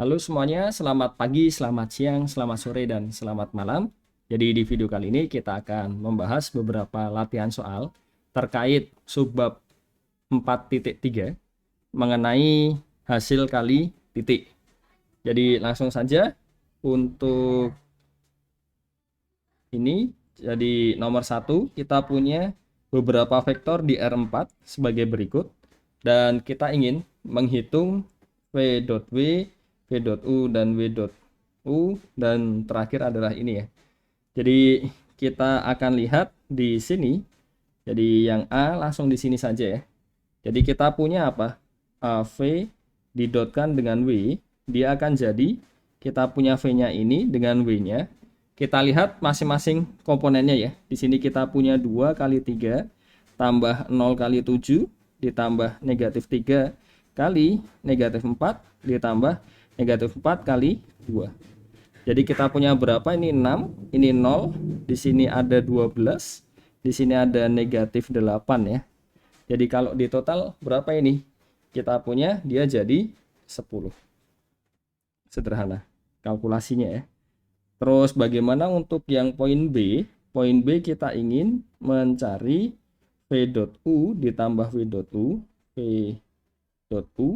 Halo semuanya, selamat pagi, selamat siang, selamat sore, dan selamat malam. Jadi di video kali ini kita akan membahas beberapa latihan soal terkait subbab 4.3 mengenai hasil kali titik. Jadi langsung saja untuk ini. Jadi nomor 1 kita punya beberapa vektor di R4 sebagai berikut. Dan kita ingin menghitung V.W, V.U, dan W.U, dan terakhir adalah ini ya. Jadi kita akan lihat di sini. Jadi yang A langsung di sini saja ya. Jadi kita punya apa? V didotkan dengan W, dia akan jadi kita punya V-nya ini dengan W-nya. Kita lihat masing-masing komponennya ya. Di sini kita punya 2 kali 3 tambah 0 kali 7 ditambah negatif 3 kali negatif 4 ditambah negatif 4 kali 2. Jadi kita punya berapa? Ini 6, ini 0, di sini ada 12, di sini ada negatif 8 ya. Jadi kalau di total berapa ini? Kita punya dia jadi 10. Sederhana kalkulasinya ya. Terus bagaimana untuk yang poin B? Poin B kita ingin mencari V.U ditambah W.U, V.U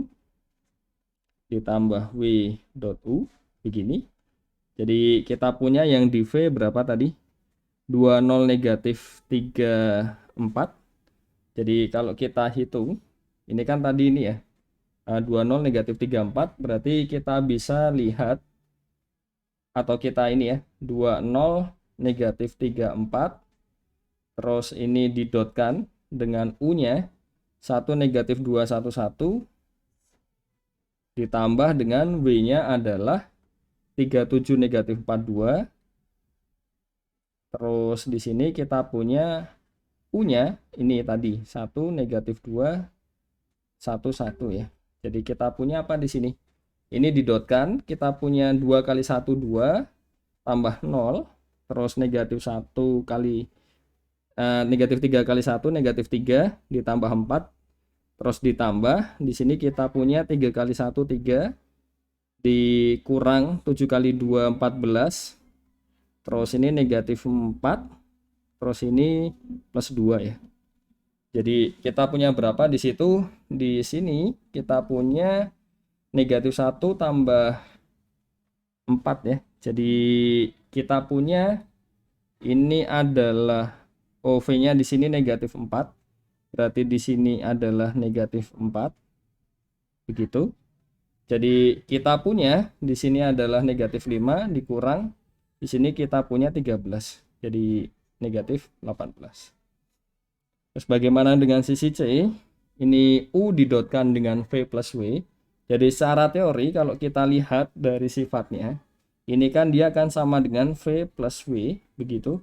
ditambah W.U begini. Jadi kita punya yang di V berapa tadi? 20 negatif 34. Jadi kalau kita hitung, ini kan tadi ini ya, 20 negatif 34, berarti kita bisa lihat, atau kita ini ya, 20 negatif 34, terus ini didotkan dengan U-nya, 1 negatif 211, ditambah dengan W-nya adalah 37 negatif 42. Terus di sini kita punya U-nya ini tadi 1 negatif 2 11 ya. Jadi kita punya apa di sini? Ini didotkan, kita punya 2 kali 1 2 tambah 0, terus negatif 1 kali negatif 3 kali 1 negatif 3 ditambah 4, terus ditambah di sini kita punya 3 kali 1 3 dikurang 7 kali 2 14, terus ini negatif 4, terus ini plus 2 ya. Jadi kita punya berapa di situ? Di sini kita punya negatif 1 tambah 4 ya. Jadi kita punya ini adalah OV-nya di sini negatif 4. Berarti di sini adalah negatif 4. Begitu. Jadi kita punya di sini adalah negatif 5 dikurang di sini kita punya 13. Jadi negatif 18. Terus bagaimana dengan sisi C? Ini U didotkan dengan V plus W. Jadi secara teori kalau kita lihat dari sifatnya, ini kan dia akan sama dengan V plus W, begitu.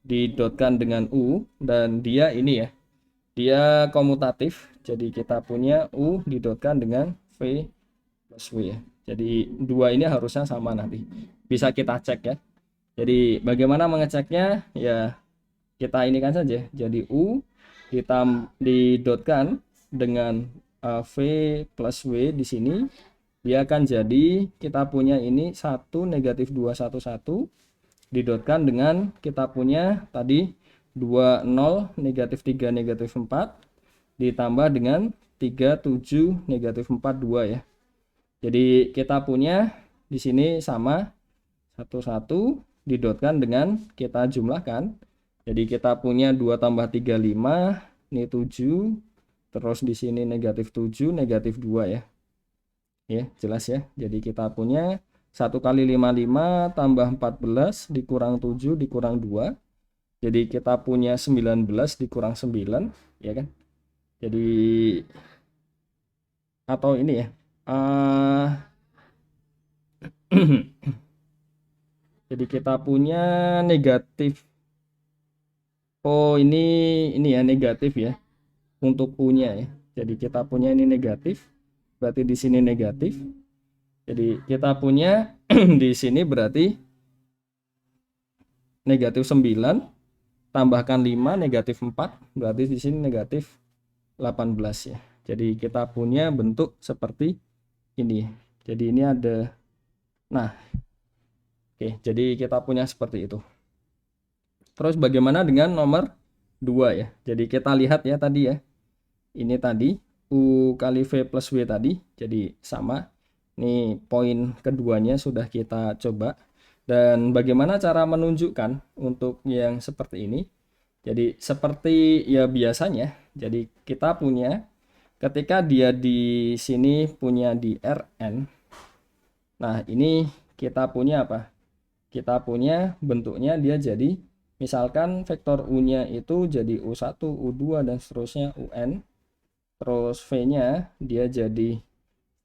Didotkan dengan U, dan dia ini ya, dia komutatif. Jadi kita punya U didotkan dengan V plus W ya. Jadi dua ini harusnya sama nanti. Bisa kita cek ya. Jadi bagaimana mengeceknya? Ya kita ini kan saja. Jadi U didotkan dengan V plus W di sini, dia akan jadi kita punya ini 1 negatif 211 didotkan dengan kita punya tadi 20 negatif 3 negatif 4 ditambah dengan 37 negatif 42 ya. Jadi kita punya di sini sama 11 didotkan dengan kita jumlahkan. Jadi kita punya 2 tambah 3 5, ini 7, terus di sini negatif 7 negatif 2 ya. Ya, jelas ya. Jadi kita punya 1 kali 55 tambah 14 dikurang 7 dikurang 2. Jadi kita punya 19 dikurang 9, ya kan? Jadi atau ini ya. Jadi kita punya negatif. Oh, ini ya negatif ya untuk U-nya ya. Jadi kita punya ini negatif. Berarti di sini negatif. Jadi kita punya di sini berarti negatif 9 tambahkan 5 negatif 4, berarti di sini negatif 18 ya. Jadi kita punya bentuk seperti ini. Jadi ini ada, nah oke, jadi kita punya seperti itu. Terus bagaimana dengan nomor 2 ya? Jadi kita lihat ya tadi ya. Ini tadi U kali V plus W tadi, jadi sama. Ini poin keduanya sudah kita coba. Dan bagaimana cara menunjukkan untuk yang seperti ini? Jadi seperti ya biasanya, jadi kita punya ketika dia di sini punya di Rn. Nah, ini kita punya apa? Kita punya bentuknya dia jadi misalkan vektor U-nya itu jadi U1, U2 dan seterusnya UN. Terus V-nya dia jadi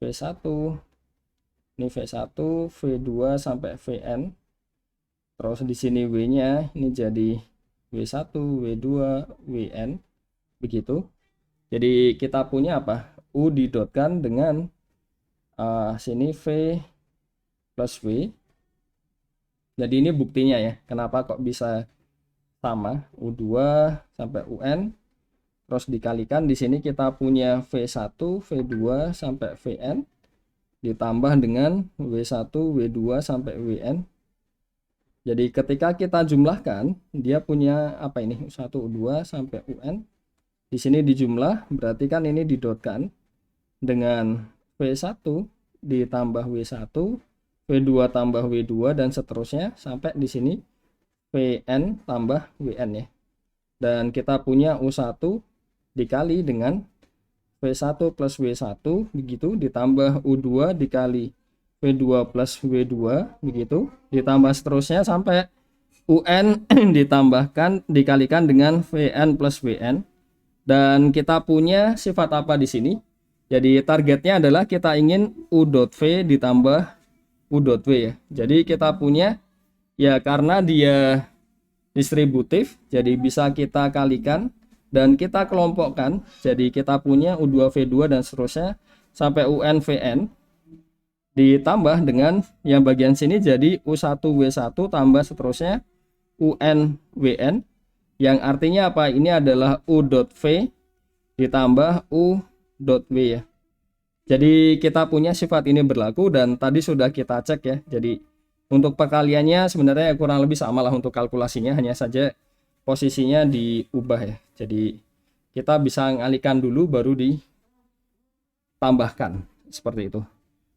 V1. Ini V1, V2 sampai Vn. Terus di sini W-nya ini jadi W1, W2, Wn. Begitu. Jadi kita punya apa? U didotkan dengan sini V plus W. Jadi ini buktinya ya. Kenapa kok bisa sama U2 sampai UN. Terus dikalikan di sini kita punya V1, V2 sampai Vn ditambah dengan W1, W2 sampai Wn. Jadi ketika kita jumlahkan, dia punya apa ini? U1, U2 sampai UN. Di sini dijumlah, berarti kan ini didotkan dengan V1 ditambah W1, V2 tambah W2 dan seterusnya sampai di sini Vn tambah Wn ya. Dan kita punya U1 dikali dengan V1 plus W1 begitu ditambah U2 dikali V2 plus W2 begitu ditambah seterusnya sampai UN ditambahkan dikalikan dengan Vn plus Wn. Dan kita punya sifat apa di sini? Jadi targetnya adalah kita ingin U.V ditambah U.W ya. Jadi kita punya ya karena dia distributif, jadi bisa kita kalikan dan kita kelompokkan. Jadi kita punya U2V2 dan seterusnya sampai UNVN ditambah dengan yang bagian sini jadi U1W1 tambah seterusnya UNWN, yang artinya apa? Ini adalah U.V ditambah U.W ya. Jadi kita punya sifat ini berlaku dan tadi sudah kita cek ya. Jadi untuk perkaliannya sebenarnya kurang lebih sama lah untuk kalkulasinya, hanya saja posisinya diubah ya. Jadi kita bisa ngalihkan dulu baru ditambahkan seperti itu.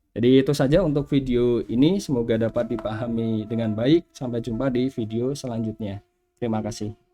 Jadi itu saja untuk video ini, semoga dapat dipahami dengan baik. Sampai jumpa di video selanjutnya. Terima kasih.